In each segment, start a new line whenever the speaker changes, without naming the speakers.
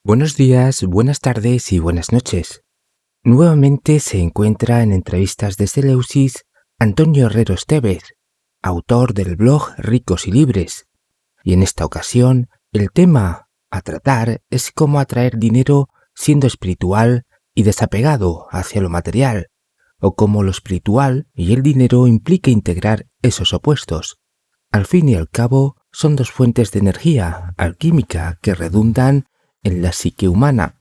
Buenos días, buenas tardes y buenas noches. Nuevamente se encuentra en entrevistas de Seleucis Antonio Herrero Estevez, autor del blog Ricos y Libres. Y en esta ocasión, el tema a tratar es cómo atraer dinero siendo espiritual y desapegado hacia lo material, o cómo lo espiritual y el dinero implica integrar esos opuestos. Al fin y al cabo, son dos fuentes de energía alquímica que redundan en la psique humana.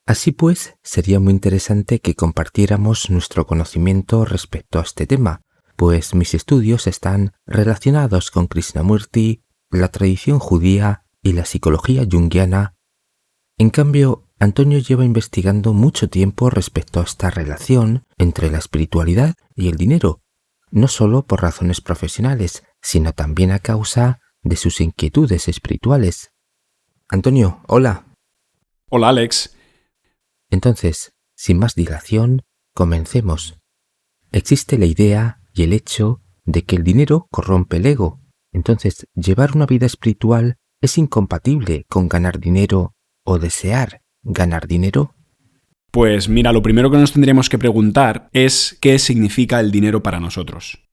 Así pues, sería muy interesante que compartiéramos nuestro conocimiento respecto a este tema, pues mis estudios están relacionados con Krishnamurti, la tradición judía y la psicología junguiana. En cambio, Antonio lleva investigando mucho tiempo respecto a esta relación entre la espiritualidad y el dinero, no solo por razones profesionales, sino también a causa de sus inquietudes espirituales. Antonio, hola.
Hola, Alex.
Entonces, sin más dilación, comencemos. Existe la idea y el hecho de que el dinero corrompe el ego. Entonces, llevar una vida espiritual es incompatible con ganar dinero o desear ganar dinero.
Pues mira, lo primero que nos tendríamos que preguntar es qué significa el dinero para nosotros.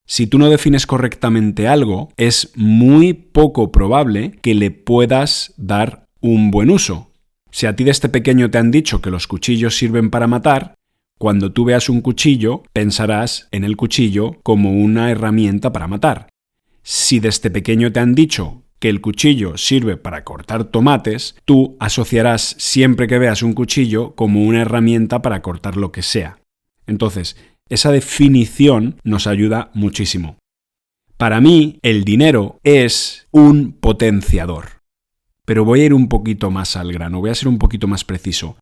Si tú no defines correctamente algo, es muy poco probable que le puedas dar un buen uso. Si a ti desde pequeño te han dicho que los cuchillos sirven para matar, cuando tú veas un cuchillo, pensarás en el cuchillo como una herramienta para matar. Si desde pequeño te han dicho que el cuchillo sirve para cortar tomates, tú asociarás siempre que veas un cuchillo como una herramienta para cortar lo que sea. Entonces, esa definición nos ayuda muchísimo. Para mí, el dinero es un potenciador. Pero voy a ir un poquito más al grano, voy a ser un poquito más preciso.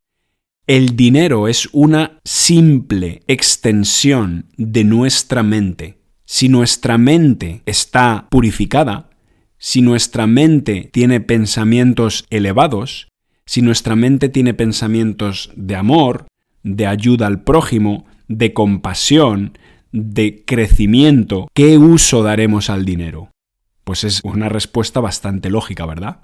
El dinero es una simple extensión de nuestra mente. Si nuestra mente está purificada, si nuestra mente tiene pensamientos elevados, si nuestra mente tiene pensamientos de amor, de ayuda al prójimo, de compasión, de crecimiento, ¿qué uso daremos al dinero? Pues es una respuesta bastante lógica, ¿verdad?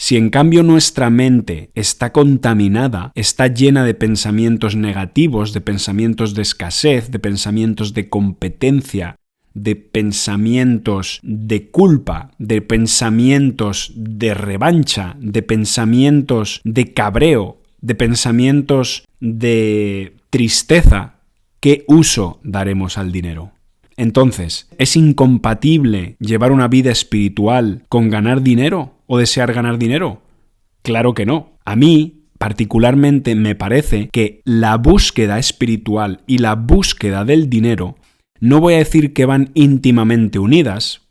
Si en cambio nuestra mente está contaminada, está llena de pensamientos negativos, de pensamientos de escasez, de pensamientos de competencia, de pensamientos de culpa, de pensamientos de revancha, de pensamientos de cabreo, de pensamientos de tristeza, ¿qué uso daremos al dinero? Entonces, ¿es incompatible llevar una vida espiritual con ganar dinero o desear ganar dinero? Claro que no. A mí, particularmente, me parece que la búsqueda espiritual y la búsqueda del dinero, no voy a decir que van íntimamente unidas,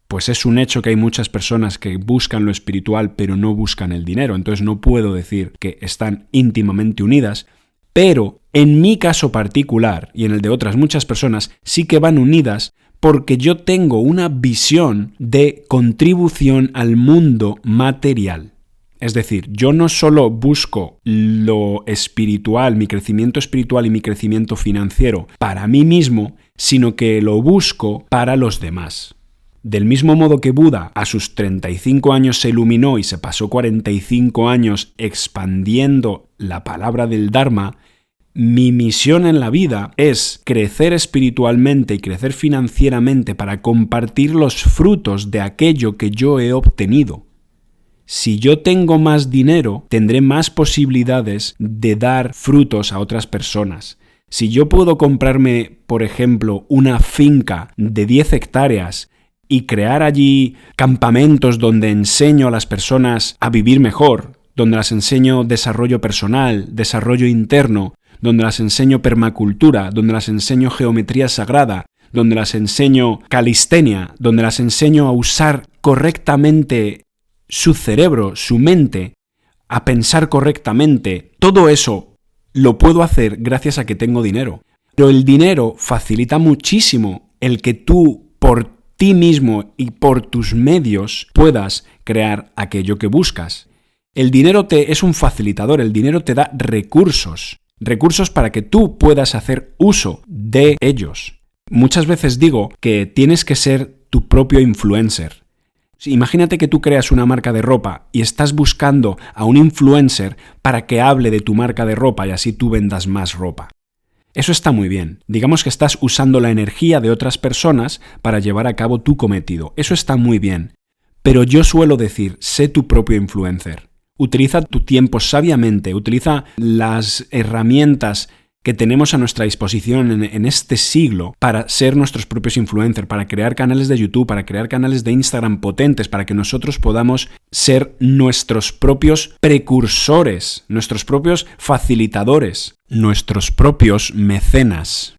pues es un hecho que hay muchas personas que buscan lo espiritual pero no buscan el dinero, entonces no puedo decir que están íntimamente unidas, pero en mi caso particular y en el de otras muchas personas sí que van unidas porque yo tengo una visión de contribución al mundo material. Es decir, yo no solo busco lo espiritual, mi crecimiento espiritual y mi crecimiento financiero para mí mismo, sino que lo busco para los demás. Del mismo modo que Buda a sus 35 años se iluminó y se pasó 45 años expandiendo la palabra del Dharma, mi misión en la vida es crecer espiritualmente y crecer financieramente para compartir los frutos de aquello que yo he obtenido. Si yo tengo más dinero, tendré más posibilidades de dar frutos a otras personas. Si yo puedo comprarme, por ejemplo, una finca de 10 hectáreas y crear allí campamentos donde enseño a las personas a vivir mejor, donde las enseño desarrollo personal, desarrollo interno, donde las enseño permacultura, donde las enseño geometría sagrada, donde las enseño calistenia, donde las enseño a usar correctamente su cerebro, su mente, a pensar correctamente, todo eso lo puedo hacer gracias a que tengo dinero. Pero el dinero facilita muchísimo el que tú, por ti mismo y por tus medios, puedas crear aquello que buscas. El dinero es un facilitador, el dinero te da recursos para que tú puedas hacer uso de ellos. Muchas veces digo que tienes que ser tu propio influencer. Imagínate que tú creas una marca de ropa y estás buscando a un influencer para que hable de tu marca de ropa y así tú vendas más ropa. Eso está muy bien. Digamos que estás usando la energía de otras personas para llevar a cabo tu cometido. Eso está muy bien. Pero yo suelo decir, sé tu propio influencer. Utiliza tu tiempo sabiamente, utiliza las herramientas que tenemos a nuestra disposición en este siglo para ser nuestros propios influencers, para crear canales de YouTube, para crear canales de Instagram potentes, para que nosotros podamos ser nuestros propios precursores, nuestros propios facilitadores, nuestros propios mecenas.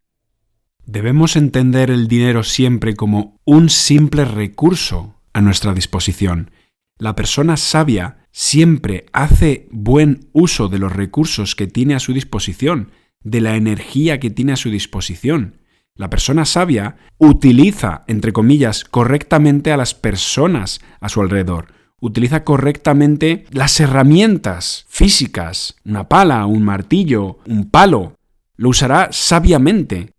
Debemos entender el dinero siempre como un simple recurso a nuestra disposición. La persona sabia siempre hace buen uso de los recursos que tiene a su disposición, de la energía que tiene a su disposición. La persona sabia utiliza, entre comillas, correctamente a las personas a su alrededor. Utiliza correctamente las herramientas físicas, una pala, un martillo, un palo. Lo usará sabiamente.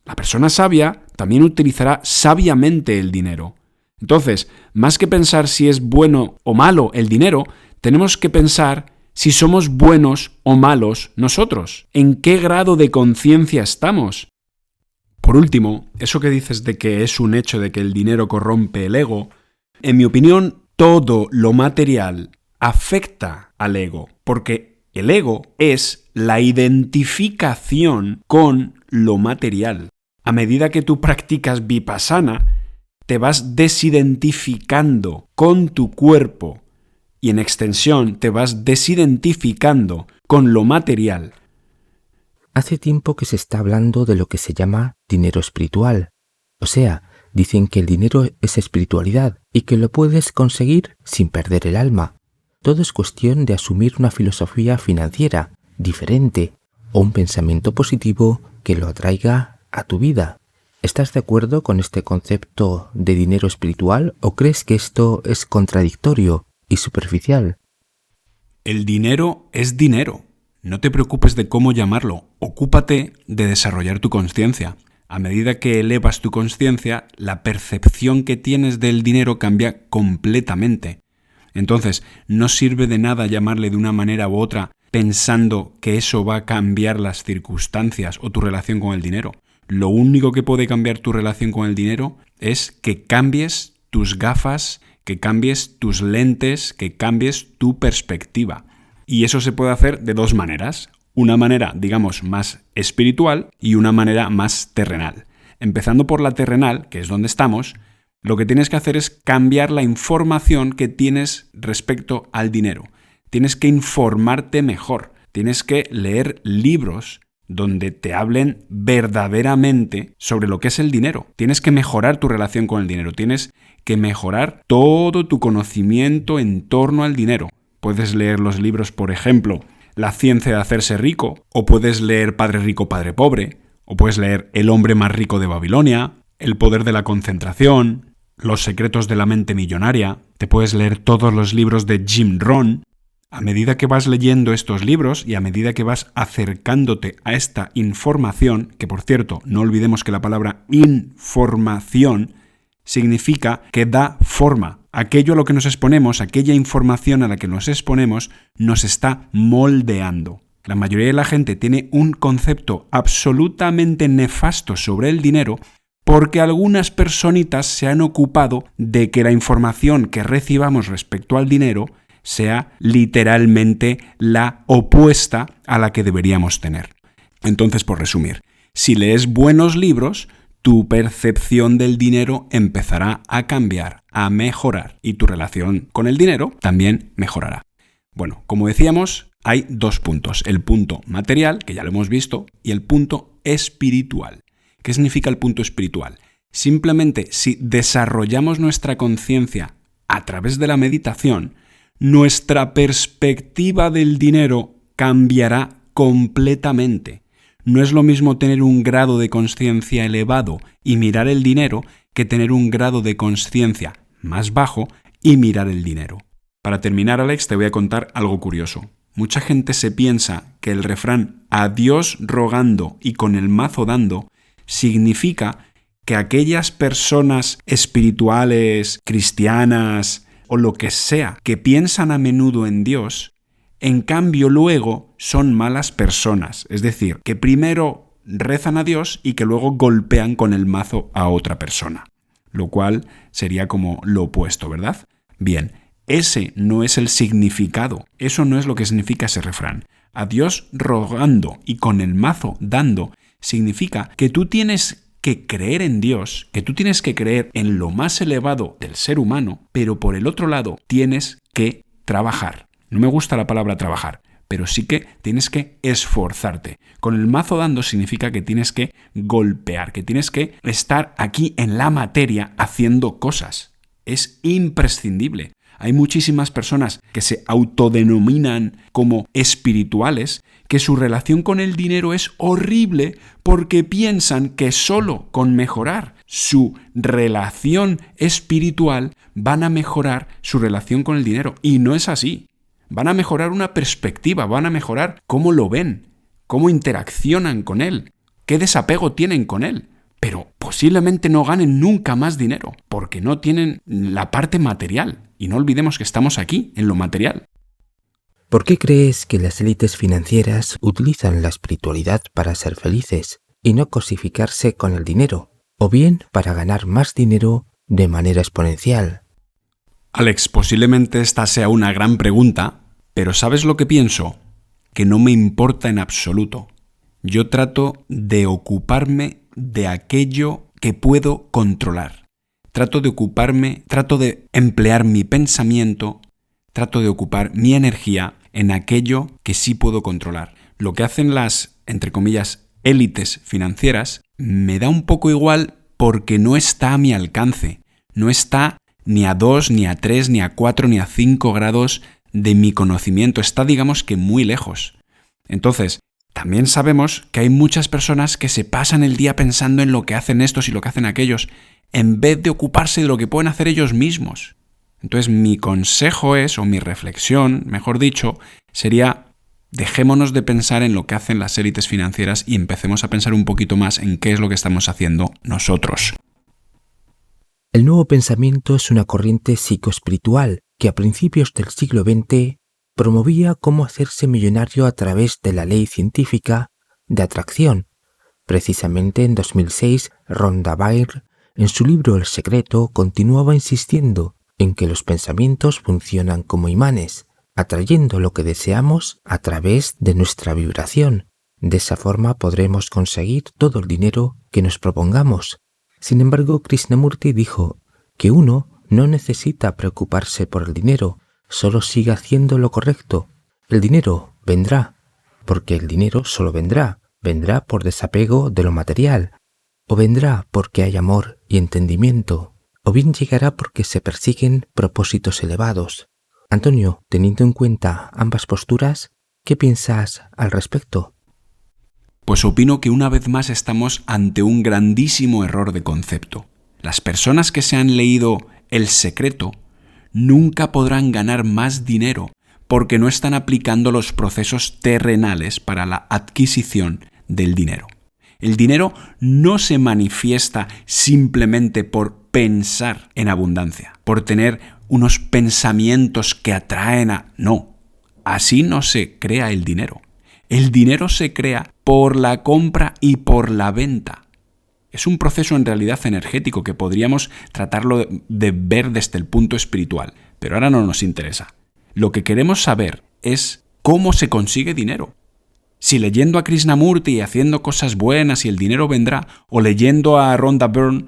La persona sabia también utilizará sabiamente el dinero. Entonces, más que pensar si es bueno o malo el dinero, tenemos que pensar si somos buenos o malos nosotros. ¿En qué grado de conciencia estamos? Por último, eso que dices de que es un hecho de que el dinero corrompe el ego, en mi opinión, todo lo material afecta al ego, porque el ego es la identificación con lo material. A medida que tú practicas vipassana, te vas desidentificando con tu cuerpo y en extensión te vas desidentificando con lo material.
Hace tiempo que se está hablando de lo que se llama dinero espiritual. O sea, dicen que el dinero es espiritualidad y que lo puedes conseguir sin perder el alma. Todo es cuestión de asumir una filosofía financiera diferente o un pensamiento positivo que lo atraiga a tu vida. ¿Estás de acuerdo con este concepto de dinero espiritual o crees que esto es contradictorio y superficial?
El dinero es dinero. No te preocupes de cómo llamarlo. Ocúpate de desarrollar tu conciencia. A medida que elevas tu conciencia, la percepción que tienes del dinero cambia completamente. Entonces, no sirve de nada llamarle de una manera u otra pensando que eso va a cambiar las circunstancias o tu relación con el dinero. Lo único que puede cambiar tu relación con el dinero es que cambies tus gafas, que cambies tus lentes, que cambies tu perspectiva. Y eso se puede hacer de dos maneras. Una manera, digamos, más espiritual y una manera más terrenal. Empezando por la terrenal, que es donde estamos, lo que tienes que hacer es cambiar la información que tienes respecto al dinero. Tienes que informarte mejor. Tienes que leer libros donde te hablen verdaderamente sobre lo que es el dinero. Tienes que mejorar tu relación con el dinero. Tienes que mejorar todo tu conocimiento en torno al dinero. Puedes leer los libros, por ejemplo, La ciencia de hacerse rico, o puedes leer Padre rico, Padre pobre, o puedes leer El hombre más rico de Babilonia, El poder de la concentración, Los secretos de la mente millonaria. Te puedes leer todos los libros de Jim Rohn. A medida que vas leyendo estos libros y a medida que vas acercándote a esta información, que por cierto, no olvidemos que la palabra información significa que da forma. Aquello a lo que nos exponemos, aquella información a la que nos exponemos, nos está moldeando. La mayoría de la gente tiene un concepto absolutamente nefasto sobre el dinero porque algunas personitas se han ocupado de que la información que recibamos respecto al dinero sea literalmente la opuesta a la que deberíamos tener. Entonces, por resumir, si lees buenos libros, tu percepción del dinero empezará a cambiar, a mejorar, y tu relación con el dinero también mejorará. Bueno, como decíamos, hay dos puntos. El punto material, que ya lo hemos visto, y el punto espiritual. ¿Qué significa el punto espiritual? Simplemente, si desarrollamos nuestra conciencia a través de la meditación, nuestra perspectiva del dinero cambiará completamente. No es lo mismo tener un grado de conciencia elevado y mirar el dinero que tener un grado de conciencia más bajo y mirar el dinero. Para terminar, Alex, te voy a contar algo curioso. Mucha gente se piensa que el refrán "a Dios rogando y con el mazo dando" significa que aquellas personas espirituales, cristianas o lo que sea, que piensan a menudo en Dios, en cambio luego son malas personas. Es decir, que primero rezan a Dios y que luego golpean con el mazo a otra persona. Lo cual sería como lo opuesto, ¿verdad? Bien, ese no es el significado. Eso no es lo que significa ese refrán. A Dios rogando y con el mazo dando significa que tú tienes que creer en Dios, que tú tienes que creer en lo más elevado del ser humano, pero por el otro lado tienes que trabajar. No me gusta la palabra trabajar, pero sí que tienes que esforzarte. Con el mazo dando significa que tienes que golpear, que tienes que estar aquí en la materia haciendo cosas. Es imprescindible. Hay muchísimas personas que se autodenominan como espirituales, que su relación con el dinero es horrible porque piensan que solo con mejorar su relación espiritual van a mejorar su relación con el dinero. Y no es así. Van a mejorar una perspectiva, van a mejorar cómo lo ven, cómo interaccionan con él, qué desapego tienen con él. Pero posiblemente no ganen nunca más dinero porque no tienen la parte material. Y no olvidemos que estamos aquí, en lo material.
¿Por qué crees que las élites financieras utilizan la espiritualidad para ser felices y no cosificarse con el dinero? O bien para ganar más dinero de manera exponencial.
Alex, posiblemente esta sea una gran pregunta, pero ¿sabes lo que pienso? Que no me importa en absoluto. Yo trato de ocuparme de aquello que puedo controlar. Trato de emplear mi pensamiento, trato de ocupar mi energía en aquello que sí puedo controlar. Lo que hacen las, entre comillas, élites financieras me da un poco igual porque no está a mi alcance. No está ni a 2, ni a 3, ni a 4, ni a 5 grados de mi conocimiento. Está, digamos que muy lejos. Entonces, también sabemos que hay muchas personas que se pasan el día pensando en lo que hacen estos y lo que hacen aquellos, en vez de ocuparse de lo que pueden hacer ellos mismos. Entonces, mi consejo es, o mi reflexión, mejor dicho, sería: dejémonos de pensar en lo que hacen las élites financieras y empecemos a pensar un poquito más en qué es lo que estamos haciendo nosotros.
El nuevo pensamiento es una corriente psicoespiritual que a principios del siglo XX promovía cómo hacerse millonario a través de la ley científica de atracción. Precisamente en 2006, Rhonda Byrne, en su libro El secreto, continuaba insistiendo en que los pensamientos funcionan como imanes, atrayendo lo que deseamos a través de nuestra vibración. De esa forma podremos conseguir todo el dinero que nos propongamos. Sin embargo, Krishnamurti dijo que uno no necesita preocuparse por el dinero, solo siga haciendo lo correcto. El dinero vendrá, porque el dinero solo vendrá por desapego de lo material, o vendrá porque hay amor y entendimiento, o bien llegará porque se persiguen propósitos elevados. Antonio, teniendo en cuenta ambas posturas, ¿qué piensas al respecto?
Pues opino que una vez más estamos ante un grandísimo error de concepto. Las personas que se han leído El secreto nunca podrán ganar más dinero porque no están aplicando los procesos terrenales para la adquisición del dinero. El dinero no se manifiesta simplemente por pensar en abundancia, por tener unos pensamientos que atraen a... No, así no se crea el dinero. El dinero se crea por la compra y por la venta. Es un proceso en realidad energético que podríamos tratarlo de ver desde el punto espiritual, pero ahora no nos interesa. Lo que queremos saber es cómo se consigue dinero. Si leyendo a Krishnamurti y haciendo cosas buenas y el dinero vendrá, o leyendo a Rhonda Byrne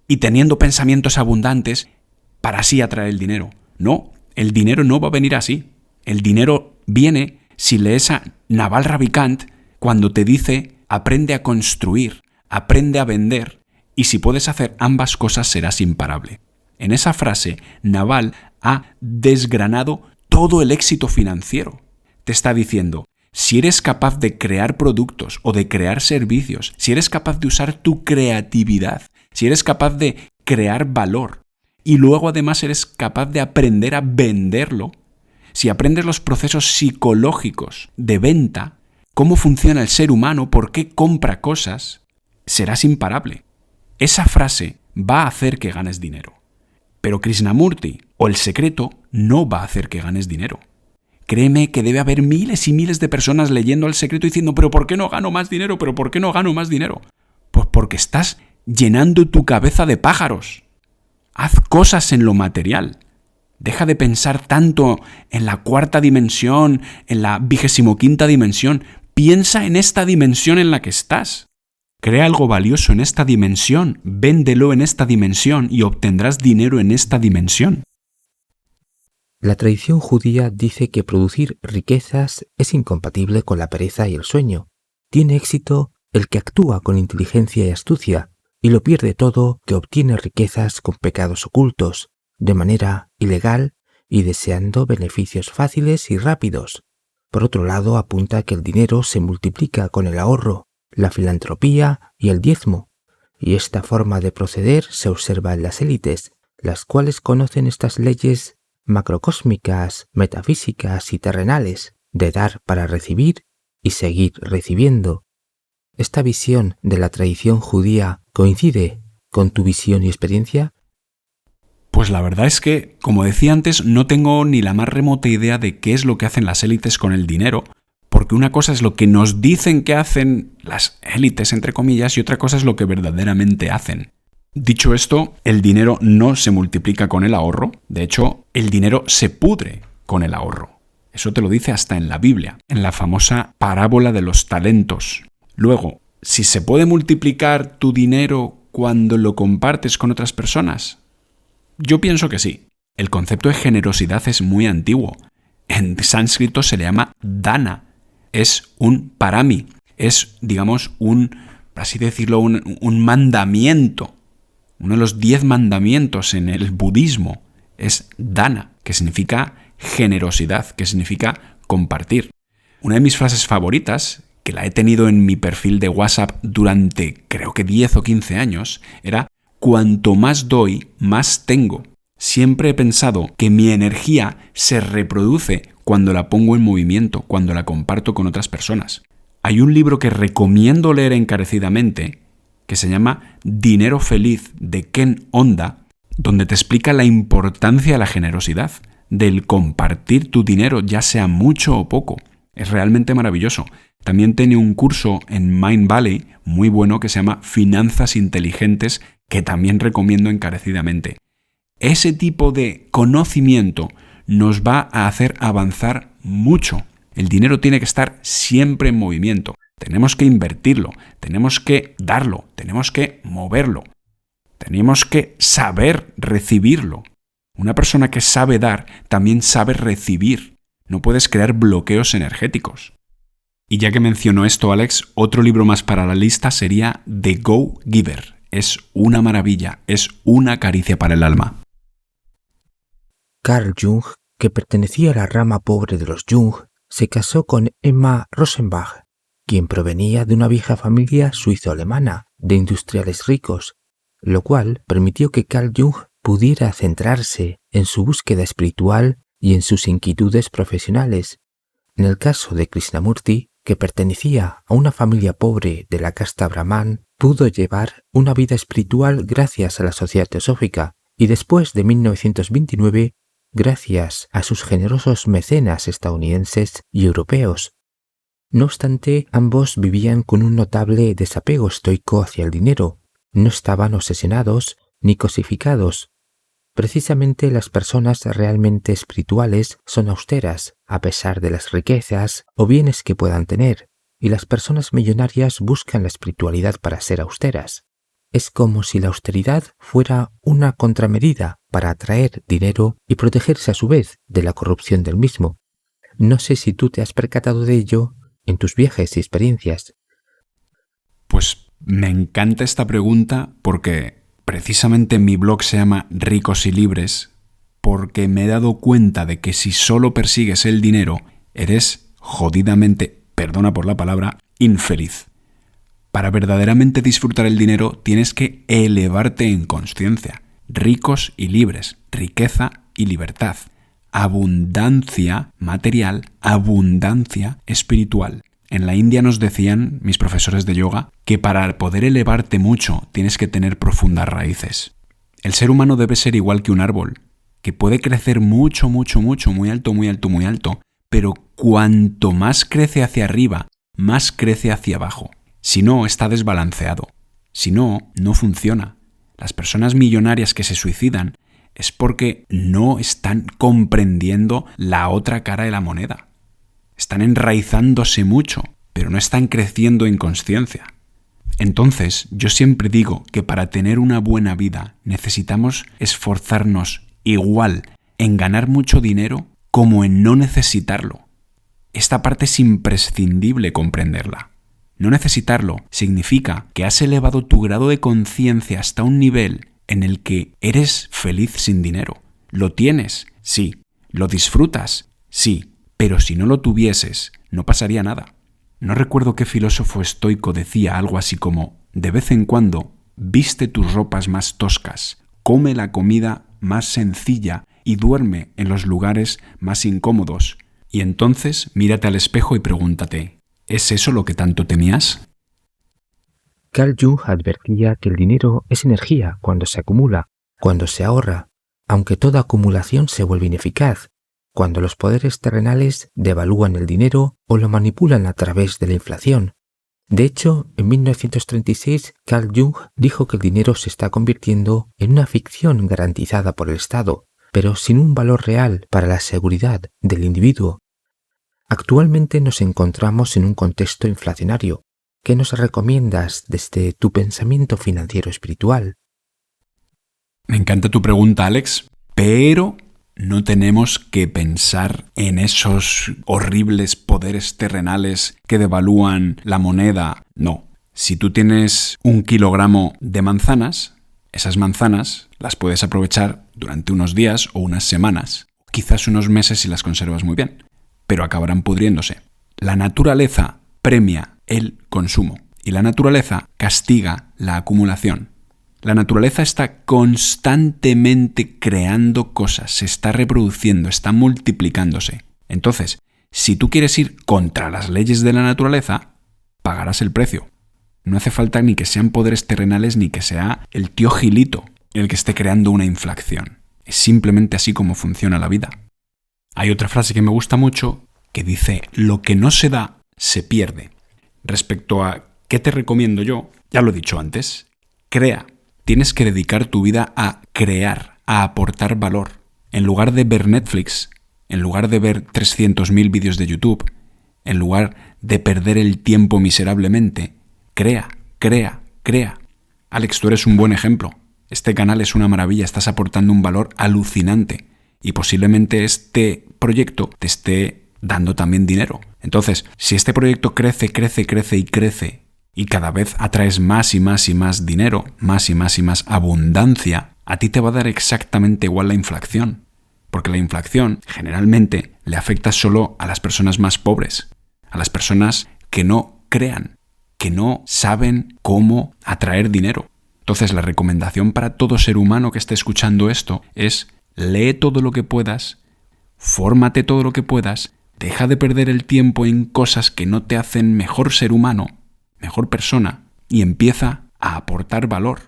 y teniendo pensamientos abundantes para así atraer el dinero. No, el dinero no va a venir así. El dinero viene si lees a Naval Ravikant cuando te dice: aprende a construir, aprende a vender, y si puedes hacer ambas cosas serás imparable. En esa frase, Naval ha desgranado todo el éxito financiero. Te está diciendo: si eres capaz de crear productos o de crear servicios, si eres capaz de usar tu creatividad, si eres capaz de crear valor y luego además eres capaz de aprender a venderlo, si aprendes los procesos psicológicos de venta, cómo funciona el ser humano, por qué compra cosas, serás imparable. esa frase va a hacer que ganes dinero. Pero Krishnamurti o El Secreto no va a hacer que ganes dinero. Créeme que debe haber miles y miles de personas leyendo El Secreto diciendo ¿pero por qué no gano más dinero? ¿Pero por qué no gano más dinero? Pues porque estás llenando tu cabeza de pájaros. Haz cosas en lo material. Deja de pensar tanto en la cuarta dimensión, en la 25ª dimensión. Piensa en esta dimensión en la que estás. Crea algo valioso en esta dimensión, véndelo en esta dimensión y obtendrás dinero en esta dimensión.
La tradición judía dice que producir riquezas es incompatible con la pereza y el sueño. Tiene éxito el que actúa con inteligencia y astucia, y lo pierde todo que obtiene riquezas con pecados ocultos, de manera ilegal y deseando beneficios fáciles y rápidos. Por otro lado, apunta que el dinero se multiplica con el ahorro, la filantropía y el diezmo, y esta forma de proceder se observa en las élites, las cuales conocen estas leyes macrocósmicas, metafísicas y terrenales, de dar para recibir y seguir recibiendo. ¿Esta visión de la tradición judía coincide con tu visión y experiencia?
Pues la verdad es que, como decía antes, no tengo ni la más remota idea de qué es lo que hacen las élites con el dinero, porque una cosa es lo que nos dicen que hacen las élites, entre comillas, y otra cosa es lo que verdaderamente hacen. Dicho esto, el dinero no se multiplica con el ahorro. De hecho, el dinero se pudre con el ahorro. Eso te lo dice hasta en la Biblia, en la famosa parábola de los talentos. Luego, si se puede multiplicar tu dinero cuando lo compartes con otras personas, yo pienso que sí. El concepto de generosidad es muy antiguo. En sánscrito se le llama dana. Es un parami. Es, digamos, así decirlo, un mandamiento. Uno de los 10 mandamientos en el budismo es dana, que significa generosidad, que significa compartir. Una de mis frases favoritas, que la he tenido en mi perfil de WhatsApp durante creo que 10 o 15 años, era cuanto más doy, más tengo. Siempre he pensado que mi energía se reproduce cuando la pongo en movimiento, cuando la comparto con otras personas. Hay un libro que recomiendo leer encarecidamente que se llama Dinero Feliz de Ken Honda, donde te explica la importancia de la generosidad, del compartir tu dinero, ya sea mucho o poco. Es realmente maravilloso. También tiene un curso en Mindvalley muy bueno que se llama Finanzas Inteligentes, que también recomiendo encarecidamente. Ese tipo de conocimiento nos va a hacer avanzar mucho. El dinero tiene que estar siempre en movimiento. Tenemos que invertirlo, tenemos que darlo, tenemos que moverlo. Tenemos que saber recibirlo. Una persona que sabe dar también sabe recibir. No puedes crear bloqueos energéticos. Y ya que menciono esto, Alex, otro libro más para la lista sería The Go Giver. Es una maravilla, es una caricia para el alma.
Carl Jung, que pertenecía a la rama pobre de los Jung, se casó con Emma Rosenbach, quien provenía de una vieja familia suizo-alemana de industriales ricos, lo cual permitió que Carl Jung pudiera centrarse en su búsqueda espiritual y en sus inquietudes profesionales. En el caso de Krishnamurti, que pertenecía a una familia pobre de la casta brahman, pudo llevar una vida espiritual gracias a la Sociedad Teosófica y después de 1929, gracias a sus generosos mecenas estadounidenses y europeos. No obstante, ambos vivían con un notable desapego estoico hacia el dinero. No estaban obsesionados ni cosificados. Precisamente las personas realmente espirituales son austeras, a pesar de las riquezas o bienes que puedan tener, y las personas millonarias buscan la espiritualidad para ser austeras. Es como si la austeridad fuera una contramedida para atraer dinero y protegerse a su vez de la corrupción del mismo. No sé si tú te has percatado de ello en tus viajes y experiencias.
Pues me encanta esta pregunta porque precisamente mi blog se llama Ricos y Libres, porque me he dado cuenta de que si solo persigues el dinero, eres jodidamente, perdona por la palabra, infeliz. Para verdaderamente disfrutar el dinero tienes que elevarte en consciencia. Ricos y libres, riqueza y libertad, abundancia material, abundancia espiritual. En la India nos decían, mis profesores de yoga, que para poder elevarte mucho tienes que tener profundas raíces. El ser humano debe ser igual que un árbol, que puede crecer mucho, mucho, mucho, muy alto, muy alto, muy alto, pero cuanto más crece hacia arriba, más crece hacia abajo. Si no, está desbalanceado. Si no, no funciona. Las personas millonarias que se suicidan es porque no están comprendiendo la otra cara de la moneda. Están enraizándose mucho, pero no están creciendo en consciencia. Entonces, yo siempre digo que para tener una buena vida necesitamos esforzarnos igual en ganar mucho dinero como en no necesitarlo. Esta parte es imprescindible comprenderla. No necesitarlo significa que has elevado tu grado de conciencia hasta un nivel en el que eres feliz sin dinero. ¿Lo tienes? Sí. ¿Lo disfrutas? Sí. Pero si no lo tuvieses, no pasaría nada. No recuerdo qué filósofo estoico decía algo así como: de vez en cuando, viste tus ropas más toscas, come la comida más sencilla y duerme en los lugares más incómodos. Y entonces mírate al espejo y pregúntate: ¿es eso lo que tanto temías?
Carl Jung advertía que el dinero es energía cuando se acumula, cuando se ahorra, aunque toda acumulación se vuelve ineficaz, cuando los poderes terrenales devalúan el dinero o lo manipulan a través de la inflación. De hecho, en 1936, Carl Jung dijo que el dinero se está convirtiendo en una ficción garantizada por el Estado, pero sin un valor real para la seguridad del individuo. Actualmente nos encontramos en un contexto inflacionario. ¿Qué nos recomiendas desde tu pensamiento financiero espiritual?
Me encanta tu pregunta, Alex, pero no tenemos que pensar en esos horribles poderes terrenales que devalúan la moneda. No. Si tú tienes 1 kilogramo de manzanas, esas manzanas las puedes aprovechar durante unos días o unas semanas, quizás unos meses si las conservas muy bien, pero acabarán pudriéndose. La naturaleza premia el consumo y la naturaleza castiga la acumulación. La naturaleza está constantemente creando cosas, se está reproduciendo, está multiplicándose. Entonces, si tú quieres ir contra las leyes de la naturaleza, pagarás el precio. No hace falta ni que sean poderes terrenales ni que sea el tío Gilito el que esté creando una inflación. Es simplemente así como funciona la vida. Hay otra frase que me gusta mucho que dice: lo que no se da, se pierde. Respecto a qué te recomiendo yo, ya lo he dicho antes, crea. Tienes que dedicar tu vida a crear, a aportar valor. En lugar de ver Netflix, en lugar de ver 300.000 vídeos de YouTube, en lugar de perder el tiempo miserablemente, crea, crea, crea. Alex, tú eres un buen ejemplo. Este canal es una maravilla, estás aportando un valor alucinante y posiblemente este proyecto te esté dando también dinero. Entonces, si este proyecto crece, crece, crece y crece, y cada vez atraes más y más y más dinero, más y más y más abundancia, a ti te va a dar exactamente igual la inflación. Porque la inflación generalmente le afecta solo a las personas más pobres, a las personas que no crean, que no saben cómo atraer dinero. Entonces la recomendación para todo ser humano que esté escuchando esto es: lee todo lo que puedas, fórmate todo lo que puedas, deja de perder el tiempo en cosas que no te hacen mejor ser humano, mejor persona, y empieza a aportar valor.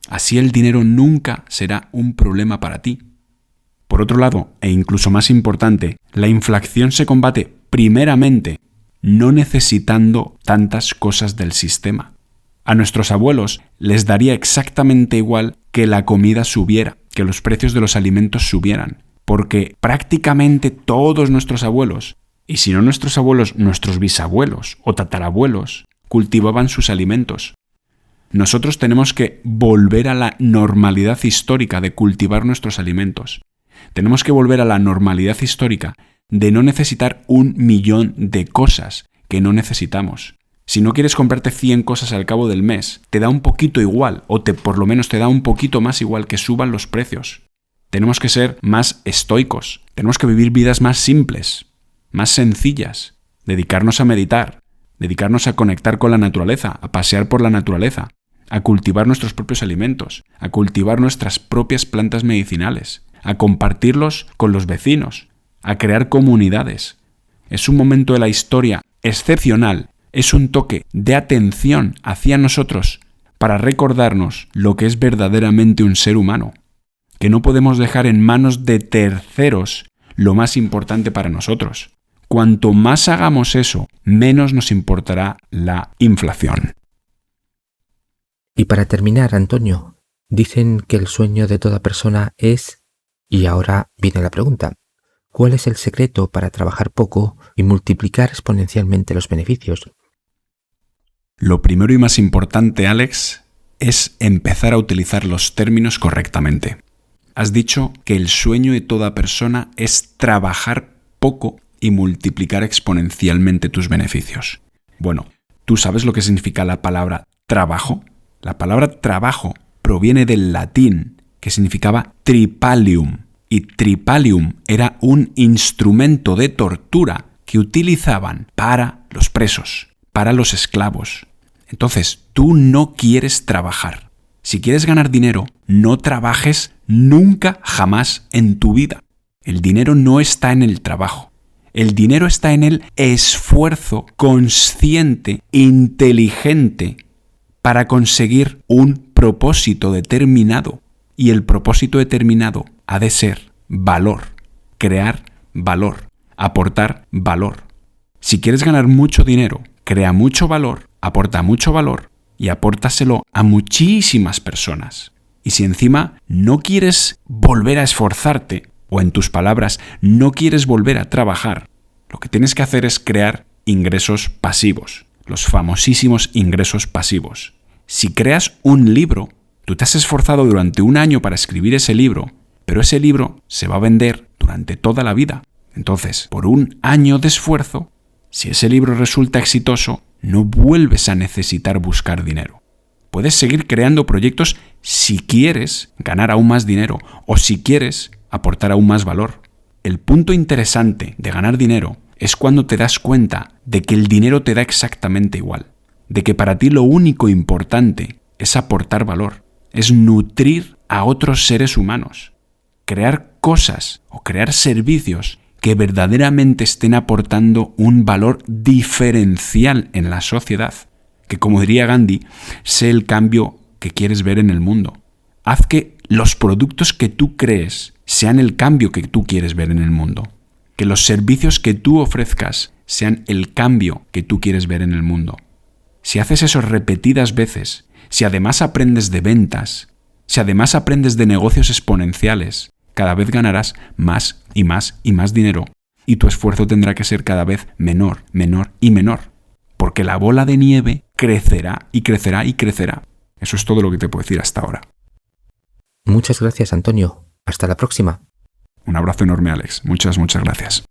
Así el dinero nunca será un problema para ti. Por otro lado, e incluso más importante, la inflación se combate primeramente no necesitando tantas cosas del sistema. A nuestros abuelos les daría exactamente igual que la comida subiera, que los precios de los alimentos subieran, porque prácticamente todos nuestros abuelos, y si no nuestros abuelos, nuestros bisabuelos o tatarabuelos, cultivaban sus alimentos. Nosotros tenemos que volver a la normalidad histórica de cultivar nuestros alimentos. Tenemos que volver a la normalidad histórica de no necesitar 1.000.000 de cosas que no necesitamos. Si no quieres comprarte 100 cosas al cabo del mes, te da un poquito igual, o por lo menos te da un poquito más igual que suban los precios. Tenemos que ser más estoicos, tenemos que vivir vidas más simples, más sencillas, dedicarnos a meditar, dedicarnos a conectar con la naturaleza, a pasear por la naturaleza, a cultivar nuestros propios alimentos, a cultivar nuestras propias plantas medicinales, a compartirlos con los vecinos, a crear comunidades. Es un momento de la historia excepcional, es un toque de atención hacia nosotros para recordarnos lo que es verdaderamente un ser humano, que no podemos dejar en manos de terceros lo más importante para nosotros. Cuanto más hagamos eso, menos nos importará la inflación.
Y para terminar, Antonio, dicen que el sueño de toda persona es, y ahora viene la pregunta, ¿cuál es el secreto para trabajar poco y multiplicar exponencialmente los beneficios?
Lo primero y más importante, Alex, es empezar a utilizar los términos correctamente. Has dicho que el sueño de toda persona es trabajar poco y multiplicar exponencialmente tus beneficios. Bueno, ¿tú sabes lo que significa la palabra trabajo? La palabra trabajo proviene del latín, que significaba tripalium, y tripalium era un instrumento de tortura que utilizaban para los presos, para los esclavos. Entonces, tú no quieres trabajar. Si quieres ganar dinero, no trabajes nunca jamás en tu vida. El dinero no está en el trabajo. El dinero está en el esfuerzo consciente, inteligente, para conseguir un propósito determinado. Y el propósito determinado ha de ser valor, crear valor, aportar valor. Si quieres ganar mucho dinero, crea mucho valor, aporta mucho valor y apórtaselo a muchísimas personas. Y si encima no quieres volver a esforzarte, o en tus palabras, no quieres volver a trabajar, lo que tienes que hacer es crear ingresos pasivos, los famosísimos ingresos pasivos. Si creas un libro, tú te has esforzado durante un año para escribir ese libro, pero ese libro se va a vender durante toda la vida. Entonces, por un año de esfuerzo, si ese libro resulta exitoso, no vuelves a necesitar buscar dinero. Puedes seguir creando proyectos si quieres ganar aún más dinero o si quieres aportar aún más valor. El punto interesante de ganar dinero es cuando te das cuenta de que el dinero te da exactamente igual, de que para ti lo único importante es aportar valor, es nutrir a otros seres humanos, crear cosas o crear servicios que verdaderamente estén aportando un valor diferencial en la sociedad, que como diría Gandhi, sé el cambio que quieres ver en el mundo. Haz que los productos que tú crees sean el cambio que tú quieres ver en el mundo. Que los servicios que tú ofrezcas sean el cambio que tú quieres ver en el mundo. Si haces eso repetidas veces, si además aprendes de ventas, si además aprendes de negocios exponenciales, cada vez ganarás más y más y más dinero y tu esfuerzo tendrá que ser cada vez menor, menor y menor. Porque la bola de nieve crecerá y crecerá y crecerá. Eso es todo lo que te puedo decir hasta ahora.
Muchas gracias, Antonio. Hasta la próxima.
Un abrazo enorme, Alex. Muchas gracias.